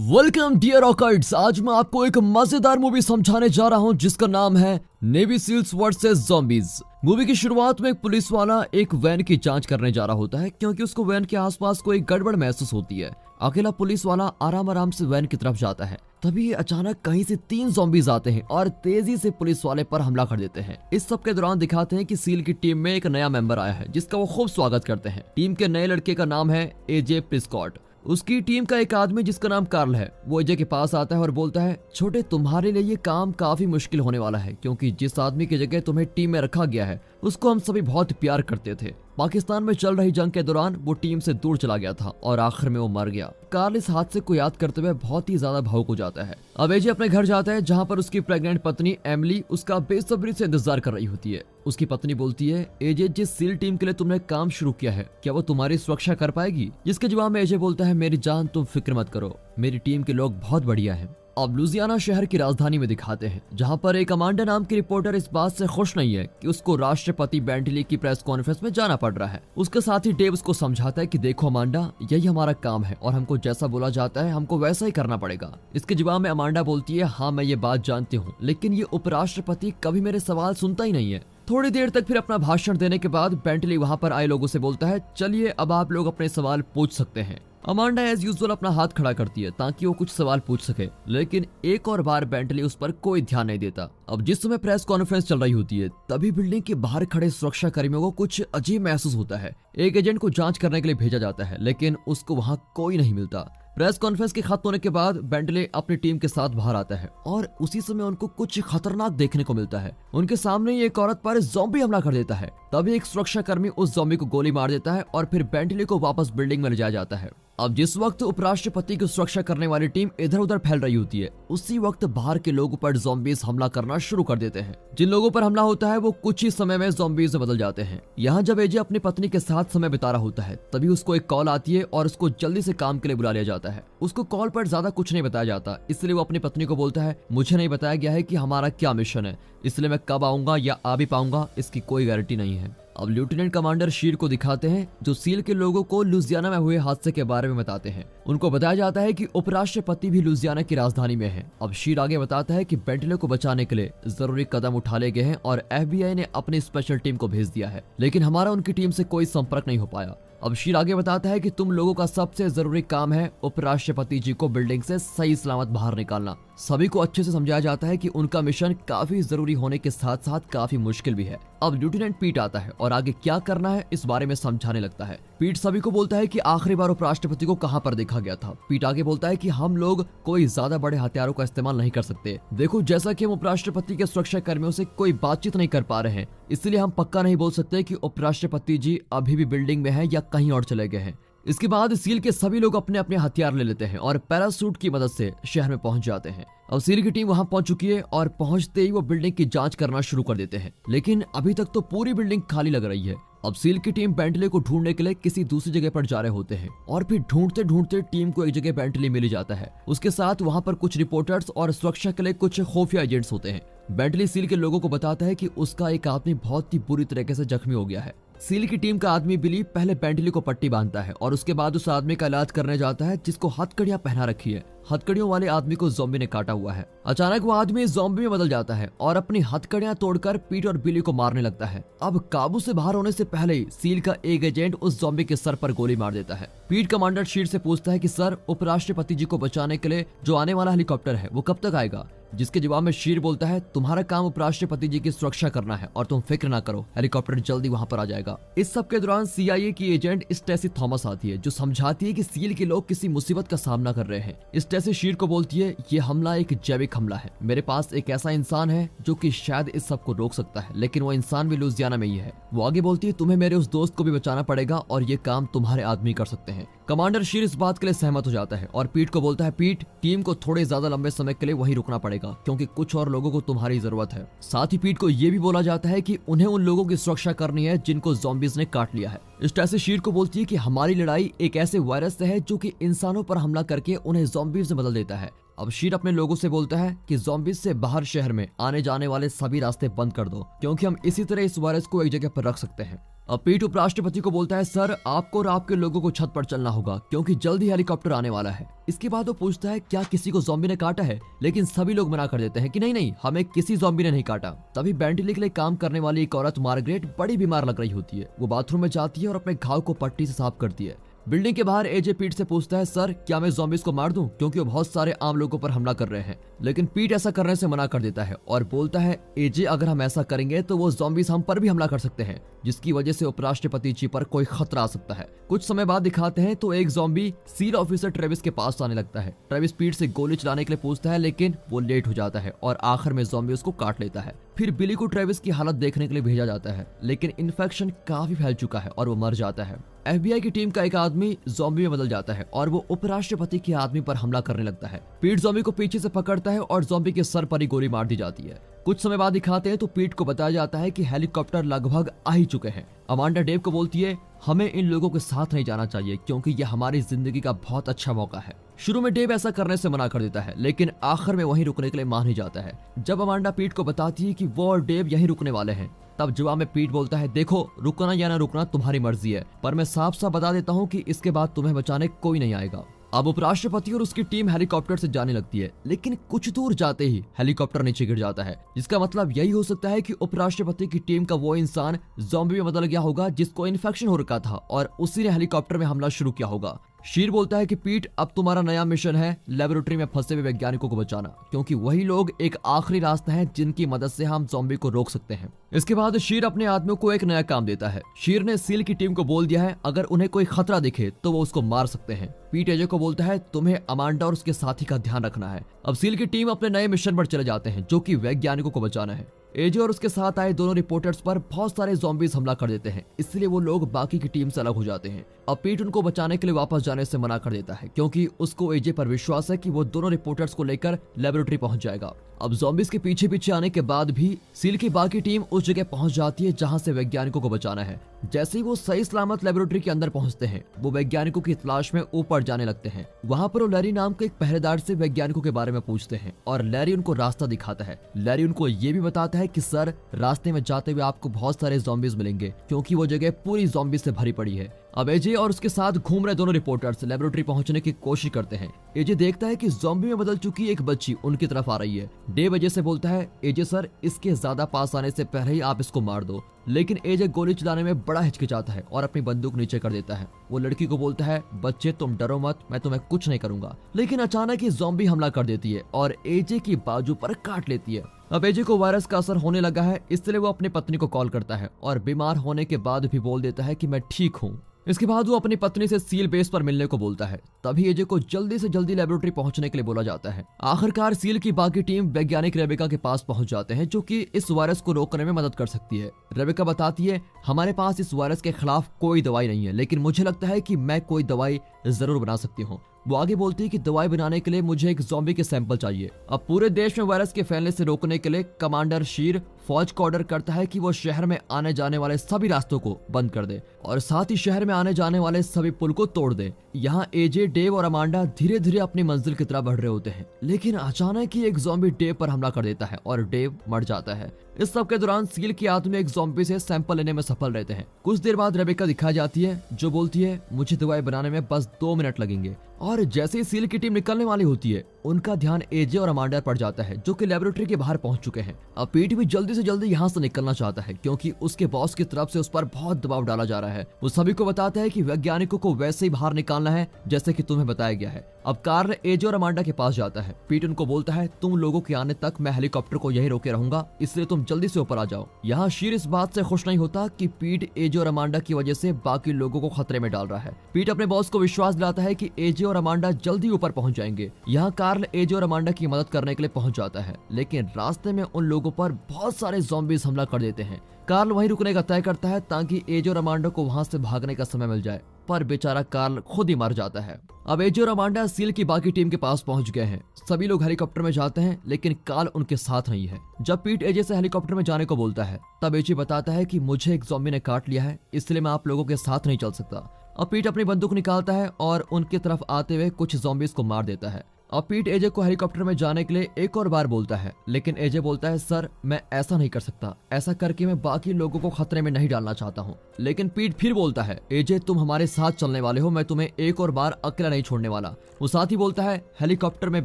Welcome dear ऑकर्ड्स। आज मैं आपको एक मजेदार मूवी समझाने जा रहा हूं जिसका नाम है Navy SEALs versus Zombies. Movie की शुरुआत में एक पुलिस वाला एक वैन की जांच करने जा रहा होता है क्योंकि उसको वैन के आसपास कोई गड़बड़ महसूस होती है। अकेला पुलिस वाला आराम आराम से वैन की तरफ जाता है, तभी अचानक कहीं से 3 ज़ॉम्बीज आते हैं और तेजी से पुलिस वाले पर हमला कर देते हैं। इस सब के दौरान दिखाते हैं कि सील की टीम में एक नया मेंबर आया है जिसका वो खूब स्वागत करते हैं। टीम के नए लड़के का नाम है एजे प्रिस्कॉट। उसकी टीम का एक आदमी जिसका नाम कार्ल है वो एजे के पास आता है और बोलता है, छोटे तुम्हारे लिए ये काम काफी मुश्किल होने वाला है क्योंकि जिस आदमी की जगह तुम्हें टीम में रखा गया है उसको हम सभी बहुत प्यार करते थे। पाकिस्तान में चल रही जंग के दौरान वो टीम से दूर चला गया था और आखिर में वो मर गया। कार्ल इस हादसे को याद करते हुए बहुत ही ज्यादा भावुक हो जाता है। अब एजे अपने घर जाता है जहाँ पर उसकी प्रेग्नेंट पत्नी एमिली उसका बेसब्री से इंतजार कर रही होती है। उसकी पत्नी बोलती है, एजे जिस सील टीम के लिए तुमने काम शुरू किया है क्या वो तुम्हारी सुरक्षा कर पाएगी? जिसके जवाब में एजे बोलता है, मेरी जान तुम फिक्र मत करो, मेरी टीम के लोग बहुत बढ़िया हैं। अब लुजियाना शहर की राजधानी में दिखाते हैं जहां पर एक अमांडा नाम की रिपोर्टर इस बात से खुश नहीं है कि उसको राष्ट्रपति बेंटली की प्रेस कॉन्फ्रेंस में जाना पड़ रहा है। उसके साथ ही डेव उसको समझाता है कि देखो अमांडा, यही हमारा काम है और हमको जैसा बोला जाता है हमको वैसा ही करना पड़ेगा। इसके जवाब में अमांडा बोलती है, हाँ मैं ये बात जानती हूँ, लेकिन ये उपराष्ट्रपति कभी मेरे सवाल सुनता ही नहीं है। थोड़ी देर तक फिर अपना भाषण देने के बाद बेंटली वहां पर आए लोगों से बोलता है, चलिए अब आप लोग अपने सवाल पूछ सकते हैं। अमांडा एज यूजुअल अपना हाथ खड़ा करती है ताकि वो कुछ सवाल पूछ सके, लेकिन एक और बार बेंटली उस पर कोई ध्यान नहीं देता। अब जिस समय प्रेस कॉन्फ्रेंस चल रही होती है तभी बिल्डिंग के बाहर खड़े सुरक्षा कर्मियों को कुछ अजीब महसूस होता है। एक एजेंट को जांच करने के लिए भेजा जाता है लेकिन उसको वहां कोई नहीं मिलता। प्रेस कॉन्फ्रेंस के खत्म होने के बाद बेंटले अपनी टीम के साथ बाहर आता है और उसी समय उनको कुछ खतरनाक देखने को मिलता है। उनके सामने ही एक औरत पर ज़ॉम्बी हमला कर देता है। तभी एक सुरक्षा कर्मी उस ज़ॉम्बी को गोली मार देता है और फिर बेंटले को वापस बिल्डिंग में ले जाया जाता है। अब जिस वक्त उपराष्ट्रपति की सुरक्षा करने वाली टीम इधर उधर फैल रही होती है उसी वक्त बाहर के लोगों पर ज़ॉम्बीज हमला करना शुरू कर देते हैं। जिन लोगों पर हमला होता है वो कुछ ही समय में ज़ॉम्बीज में बदल जाते हैं। यहाँ जब एजे अपनी पत्नी के साथ समय बिता रहा होता है तभी उसको एक कॉल आती है और उसको जल्दी से काम के लिए बुला लिया जाता है। उसको कॉल पर ज्यादा कुछ नहीं बताया जाता, इसलिए वो अपनी पत्नी को बोलता है, मुझे नहीं बताया गया है कि हमारा क्या मिशन है, इसलिए मैं कब आऊंगा या आ भी पाऊंगा इसकी कोई गारंटी नहीं है। अब लेफ्टिनेंट कमांडर शीर को दिखाते हैं जो सील के लोगों को लुजियाना में हुए हादसे के बारे में बताते हैं। उनको बताया जाता है कि उपराष्ट्रपति भी लुजियाना की राजधानी में है। अब शीर आगे बताता है कि बेंटले को बचाने के लिए जरूरी कदम उठा लिए गए हैं और FBI ने अपनी स्पेशल टीम को भेज दिया है, लेकिन हमारा उनकी टीम से कोई संपर्क नहीं हो पाया। अब शीर आगे बताता है कि तुम लोगों का सबसे जरूरी काम है उपराष्ट्रपति जी को बिल्डिंग से सही सलामत बाहर निकालना। सभी को अच्छे से समझाया जाता है कि उनका मिशन काफी जरूरी होने के साथ साथ काफी मुश्किल भी है। अब लेफ्टिनेंट पीट आता है और आगे क्या करना है इस बारे में समझाने लगता है। पीट सभी को बोलता है कि आखिरी बार उपराष्ट्रपति को कहां पर देखा गया था। पीट आगे बोलता है कि हम लोग कोई ज्यादा बड़े हथियारों का इस्तेमाल नहीं कर सकते। देखो, जैसा कि हम उपराष्ट्रपति के सुरक्षा कर्मियों से कोई बातचीत नहीं कर पा रहे हैं, इसलिए हम पक्का नहीं बोल सकते कि उपराष्ट्रपति जी अभी भी बिल्डिंग में है या कहीं और चले गए हैं। इसके बाद सील के सभी लोग अपने अपने हथियार ले लेते हैं और पैरासूट की मदद से शहर में पहुंच जाते हैं। अब सील की टीम वहां पहुंच चुकी है और पहुंचते ही वो बिल्डिंग की जांच करना शुरू कर देते हैं, लेकिन अभी तक तो पूरी बिल्डिंग खाली लग रही है। अब सील की टीम बेंटले को ढूंढने के लिए किसी दूसरी जगह पर जा रहे होते हैं और फिर ढूंढते ढूंढते टीम को एक जगह बेंटले मिल जाता है। उसके साथ वहां पर कुछ रिपोर्टर्स और सुरक्षा के लिए कुछ खुफिया एजेंट्स होते हैं। बेंटले सील के लोगों को बताता है कि उसका एक आदमी बहुत ही बुरी तरीके से जख्मी हो गया है। सील की टीम का आदमी बिली पहले बेंटली को पट्टी बांधता है और उसके बाद उस आदमी का इलाज करने जाता है जिसको हथकड़ियां पहना रखी है। हथकड़ियों वाले आदमी को ज़ॉम्बी ने काटा हुआ है। अचानक वो आदमी ज़ॉम्बी में बदल जाता है और अपनी हथकड़ियां तोड़कर पीट और बिली को मारने लगता है। अब काबू से बाहर होने से पहले ही सील का एक एजेंट उस ज़ॉम्बी के सर पर गोली मार देता है। पीट कमांडर शीर से पूछता है कि सर, उपराष्ट्रपति जी को बचाने के लिए जो आने वाला हेलीकॉप्टर है वो कब तक आएगा? जिसके जवाब में शीर बोलता है, तुम्हारा काम उपराष्ट्रपति जी की सुरक्षा करना है और तुम फिक्र ना करो, हेलीकॉप्टर जल्दी वहां पर आ जाएगा। इस सब के दौरान CIA की एजेंट स्टेसी थॉमस आती है जो समझाती है कि सील के लोग किसी मुसीबत का सामना कर रहे हैं। स्टेसी शीर को बोलती है, ये हमला एक जैविक हमला है, मेरे पास एक ऐसा इंसान है जो कि शायद इस सब को रोक सकता है, लेकिन वो इंसान भी लुजियाना में ही है। वो आगे बोलती है, तुम्हें मेरे उस दोस्त को भी बचाना पड़ेगा और ये काम तुम्हारे आदमी कर सकते हैं। कमांडर शीर इस बात के लिए सहमत हो जाता है और पीट को बोलता है, पीट, टीम को थोड़े ज्यादा लंबे समय के लिए वहीं रुकना पड़ेगा क्योंकि कुछ और लोगों को तुम्हारी जरूरत है। साथ ही पीट को यह भी बोला जाता है कि उन्हें उन लोगों की सुरक्षा करनी है जिनको ज़ॉम्बीज ने काट लिया है। स्टेसी शीर को बोलती है कि हमारी लड़ाई एक ऐसे वायरस से है जो कि इंसानों पर हमला करके उन्हें ज़ॉम्बीज में बदल देता है। अब शीर अपने लोगों से बोलता है कि ज़ॉम्बीज से बाहर शहर में आने जाने वाले सभी रास्ते बंद कर दो, क्योंकि हम इसी तरह इस वायरस को एक जगह पर रख सकते हैं। अब पीट उपराष्ट्रपति को बोलता है, सर आपको और आपके लोगों को छत पर चलना होगा क्योंकि जल्द ही हेलीकॉप्टर आने वाला है। इसके बाद वो पूछता है क्या किसी को ज़ॉम्बी ने काटा है, लेकिन सभी लोग मना कर देते हैं कि नहीं नहीं, हमें किसी ज़ॉम्बी ने नहीं काटा। तभी बेंटली के लिए काम करने वाली एक औरत मार्गरेट बड़ी बीमार लग रही होती है। वो बाथरूम में जाती है और अपने घाव को पट्टी से साफ करती है। बिल्डिंग के बाहर एजे पीट से पूछता है, सर क्या मैं ज़ॉम्बीज को मार दूं, क्योंकि वो बहुत सारे आम लोगों पर हमला कर रहे हैं। लेकिन पीट ऐसा करने से मना कर देता है और बोलता है, एजे अगर हम ऐसा करेंगे तो वो ज़ॉम्बीज हम पर भी हमला कर सकते हैं, जिसकी वजह से उपराष्ट्रपति जी पर कोई खतरा आ सकता है। कुछ समय बाद दिखाते हैं तो एक ज़ॉम्बी सील ऑफिसर ट्रेविस के पास आने लगता है। ट्रेविस पीट से गोली चलाने के लिए पूछता है, लेकिन वो लेट हो जाता है और आखिर में ज़ॉम्बी उसको काट लेता है। फिर बिली को ट्रेविस की हालत देखने के लिए भेजा जाता है, लेकिन इन्फेक्शन काफी फैल चुका है और वो मर जाता है। FBI की टीम का एक आदमी ज़ॉम्बी में बदल जाता है और वो उपराष्ट्रपति के आदमी पर हमला करने लगता है। पीट ज़ॉम्बी को पीछे से पकड़ता है और ज़ॉम्बी के सर पर ही गोली मार दी जाती है। कुछ समय बाद दिखाते हैं तो पीट को बताया जाता है कि हेलीकॉप्टर लगभग आ ही चुके हैं। अमांडा डेव को बोलती है, हमें इन लोगों के साथ नहीं जाना चाहिए क्योंकि यह हमारी जिंदगी का बहुत अच्छा मौका है। शुरू में डेव ऐसा करने से मना कर देता है, लेकिन आखिर में वहीं रुकने के लिए मान ही जाता है। जब अमांडा पीट को बताती है कि वो और डेव यहीं रुकने वाले हैं, तब जवाब में पीट बोलता है, देखो रुकना या ना रुकना तुम्हारी मर्जी है, पर मैं साफ साफ बता देता हूँ कि इसके बाद तुम्हें बचाने कोई नहीं आएगा। अब उपराष्ट्रपति और उसकी टीम हेलीकॉप्टर से जाने लगती है, लेकिन कुछ दूर जाते ही हेलीकॉप्टर नीचे गिर जाता है, जिसका मतलब यही हो सकता है कि उपराष्ट्रपति की टीम का वो इंसान ज़ॉम्बी में बदल गया होगा जिसको इन्फेक्शन हो रखा था और उसी ने हेलीकॉप्टर में हमला शुरू किया होगा। शीर बोलता है कि पीट अब तुम्हारा नया मिशन है लेबोरेटरी में फंसे हुए वैज्ञानिकों को बचाना, क्योंकि वही लोग एक आखिरी रास्ता है जिनकी मदद से हम ज़ॉम्बी को रोक सकते हैं। इसके बाद शीर अपने आदमियों को एक नया काम देता है। शीर ने सील की टीम को बोल दिया है अगर उन्हें कोई खतरा दिखे तो वो उसको मार सकते हैं। पीट एजे को बोलता है तुम्हें अमांडा और उसके साथी का ध्यान रखना है। अब सील की टीम अपने नए मिशन पर चले जाते हैं जो कि वैज्ञानिकों को बचाना है। एजे और उसके साथ आए दोनों रिपोर्टर्स पर बहुत सारे ज़ॉम्बीज हमला कर देते हैं, इसलिए वो लोग बाकी की टीम से अलग हो जाते हैं। अब पीट उनको बचाने के लिए वापस जाने से मना कर देता है, क्योंकि उसको एजे पर विश्वास है कि वो दोनों रिपोर्टर्स को लेकर लेबोरेटरी पहुंच जाएगा। अब ज़ॉम्बीज के पीछे पीछे आने के बाद भी सील की बाकी टीम उस जगह पहुंच जाती है जहां से वैज्ञानिकों को बचाना है। जैसे ही वो सही सलामत लेबोरेटरी के अंदर पहुंचते हैं, वो वैज्ञानिकों की तलाश में ऊपर जाने लगते हैं। वहां पर वो लैरी नाम के एक पहरेदार से वैज्ञानिकों के बारे में पूछते हैं और लैरी उनको रास्ता दिखाता है। लैरी उनको ये भी बताता है कि सर रास्ते में जाते हुए आपको बहुत सारे ज़ॉम्बीज मिलेंगे, क्योंकि वो जगह पूरी ज़ॉम्बी से भरी पड़ी है। अब एजे और उसके साथ घूम रहे दोनों रिपोर्टर्स लेबोरेटरी पहुंचने की कोशिश करते हैं। एजे देखता है कि ज़ॉम्बी में बदल चुकी एक बच्ची उनकी तरफ आ रही है। डेव एजे से बोलता है, एजे सर इसके ज्यादा पास आने से पहले ही आप इसको मार दो, लेकिन एजे गोली चलाने में बड़ा हिचकिचाता है और अपनी बंदूक नीचे कर देता है। वो लड़की को बोलता है, बच्चे तुम डरो मत, मैं तुम्हें कुछ नहीं करूंगा। लेकिन अचानक ही ज़ॉम्बी हमला कर देती है और एजे की बाजू पर काट लेती है। अब एजे को वायरस का असर होने लगा है, इसलिए वो अपनी पत्नी को कॉल करता है और बीमार होने के बाद भी बोल देता है कि मैं ठीक हूँ। इसके बाद वो अपनी पत्नी से सील बेस पर मिलने को बोलता है। तभी एजे को जल्दी से जल्दी लेबोरेटरी पहुंचने के लिए बोला जाता है। आखिरकार सील की बाकी टीम वैज्ञानिक रेबेका के पास पहुंच जाते हैं, जो कि इस वायरस को रोकने में मदद कर सकती है। रेबेका बताती है, हमारे पास इस वायरस के खिलाफ कोई दवाई नहीं है, लेकिन मुझे लगता है कि मैं कोई दवाई जरूर बना सकती हूँ। वो आगे बोलती है कि दवाई बनाने के लिए मुझे एक ज़ॉम्बी के सैंपल चाहिए। अब पूरे देश में वायरस के फैलने से रोकने के लिए कमांडर शीर फौज को ऑर्डर करता है कि वो शहर में आने जाने वाले सभी रास्तों को बंद कर दे और साथ ही शहर में आने जाने वाले सभी पुल को तोड़ दे। यहाँ एजे, डेव और अमांडा धीरे धीरे अपनी मंजिल की तरफ बढ़ रहे होते हैं, लेकिन अचानक ही एक ज़ॉम्बी डेव पर हमला कर देता है और डेव मर जाता है। इस सब के दौरान सील के आदमी एक ज़ॉम्बी से सैंपल लेने में सफल रहते हैं। कुछ देर बाद रेबेका दिखाई जाती है, जो बोलती है, मुझे दवाई बनाने में बस 2 मिनट लगेंगे। और जैसे ही सील की टीम निकलने वाली होती है, उनका ध्यान एजे और अमांडा पर जाता है, जो कि लेबोरेटरी के बाहर पहुंच चुके हैं। अब पीट भी जल्दी से जल्दी यहाँ से निकलना चाहता है, क्योंकि उसके बॉस की तरफ से उस पर बहुत दबाव डाला जा रहा है। वो सभी को बताता है कि वैज्ञानिकों को वैसे ही बाहर निकालना है जैसे कि तुम्हें बताया गया है। अब कार्ल एजे और अमांडा के पास जाता है। पीट उनको बोलता है, तुम लोगों के आने तक मैं हेलीकॉप्टर को यही रोके रहूंगा, इसलिए तुम जल्दी से ऊपर आ जाओ। यहाँ शीर इस बात से खुश नहीं होता कि पीट एजे और अमांडा की वजह से बाकी लोगों को खतरे में डाल रहा है। पीट अपने बॉस को विश्वास दिलाता है कि एजे और अमांडा जल्दी ऊपर पहुंच जाएंगे। यहाँ कार्ल एजे और अमांडा की मदद करने के लिए पहुंच जाता है, लेकिन रास्ते में उन लोगों पर बहुत सारे ज़ॉम्बीज हमला कर देते हैं। कार्ल वहीं रुकने का तय करता है ताकि एजे और अमांडा को वहां से भागने का समय मिल जाए, पर बेचारा कार्ल खुद ही मर जाता है। अब एजे और अमांडा सील की बाकी टीम के पास पहुंच गए हैं। सभी लोग हेलीकॉप्टर में जाते हैं, लेकिन कार्ल उनके साथ नहीं है। जब पीट एजे से हेलीकॉप्टर में जाने को बोलता है, तब एजे बताता है कि मुझे एक ज़ॉम्बी ने काट लिया है, इसलिए मैं आप लोगों के साथ नहीं चल सकता। अब पीट अपनी बंदूक निकालता है और उनकी तरफ आते हुए कुछ ज़ॉम्बीज को मार देता है। अब पीट एजे को हेलीकॉप्टर में जाने के लिए एक और बार बोलता है, लेकिन एजे बोलता है सर मैं ऐसा नहीं कर सकता, ऐसा करके मैं बाकी लोगों को खतरे में नहीं डालना चाहता हूँ। लेकिन पीट फिर बोलता है एजे तुम हमारे साथ चलने वाले हो, मैं तुम्हें एक और बार अकेला नहीं छोड़ने वाला। वो साथ ही बोलता है हेलीकॉप्टर में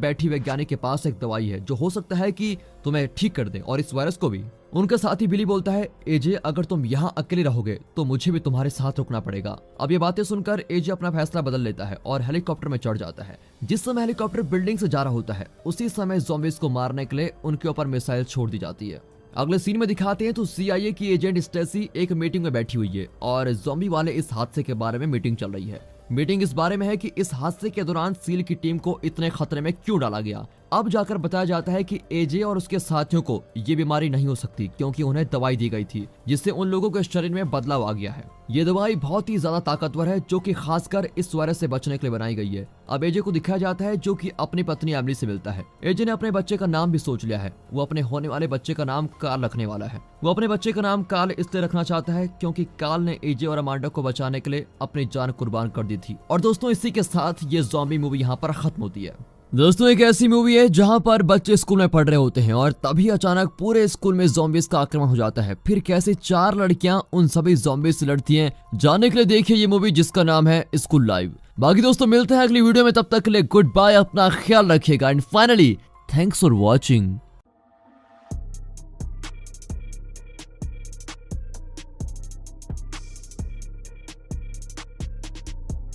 बैठी वैज्ञानिक के पास एक दवाई है जो हो सकता है कि तुम्हें ठीक कर दे और इस वायरस को भी। उनके साथी बिली बोलता है एजे अगर तुम यहाँ अकेले रहोगे तो मुझे भी तुम्हारे साथ रुकना पड़ेगा। अब ये बातें सुनकर एजे अपना फैसला बदल लेता है और हेलीकॉप्टर में चढ़ जाता है। जिस समय हेलीकॉप्टर बिल्डिंग से जा रहा होता है उसी समय ज़ॉम्बीज़ को मारने के लिए उनके ऊपर मिसाइल छोड़ दी जाती है। अगले सीन में दिखाते हैं तो CIA की एजेंट स्टेसी एक मीटिंग में बैठी हुई है और ज़ॉम्बी वाले इस हादसे के बारे में मीटिंग चल रही है। मीटिंग इस बारे में है कि इस हादसे के दौरान सील की टीम को इतने खतरे में क्यों डाला गया। अब जाकर बताया जाता है कि एजे और उसके साथियों को ये बीमारी नहीं हो सकती क्योंकि उन्हें दवाई दी गई थी जिससे उन लोगों के शरीर में बदलाव आ गया है। ये दवाई बहुत ही ज्यादा ताकतवर है जो कि खासकर इस वायरस से बचने के लिए बनाई गई है। अब एजे को दिखाया जाता है जो कि अपनी पत्नी एमिली से मिलता है। एजे ने अपने बच्चे का नाम भी सोच लिया है, वो अपने होने वाले बच्चे का नाम कार्ल रखने वाला है। वो अपने बच्चे का नाम कार्ल इसलिए रखना चाहता है क्योंकि कार्ल ने एजे और अमांडा को बचाने के लिए अपनी जान कुर्बान कर दी थी। और दोस्तों इसी के साथ ये ज़ॉम्बी मूवी यहाँ पर खत्म होती है। दोस्तों एक ऐसी मूवी है जहां पर बच्चे स्कूल में पढ़ रहे होते हैं और तभी अचानक पूरे स्कूल में ज़ॉम्बीज़ का आक्रमण हो जाता है। फिर कैसे 4 लड़कियां उन सभी ज़ॉम्बीज़ से लड़ती हैं, जानने के लिए देखिए ये मूवी जिसका नाम है स्कूल लाइव। बाकी दोस्तों मिलते हैं अगली वीडियो में, तब तक के लिए गुड बाय, अपना ख्याल रखिएगा and finally thanks for watching.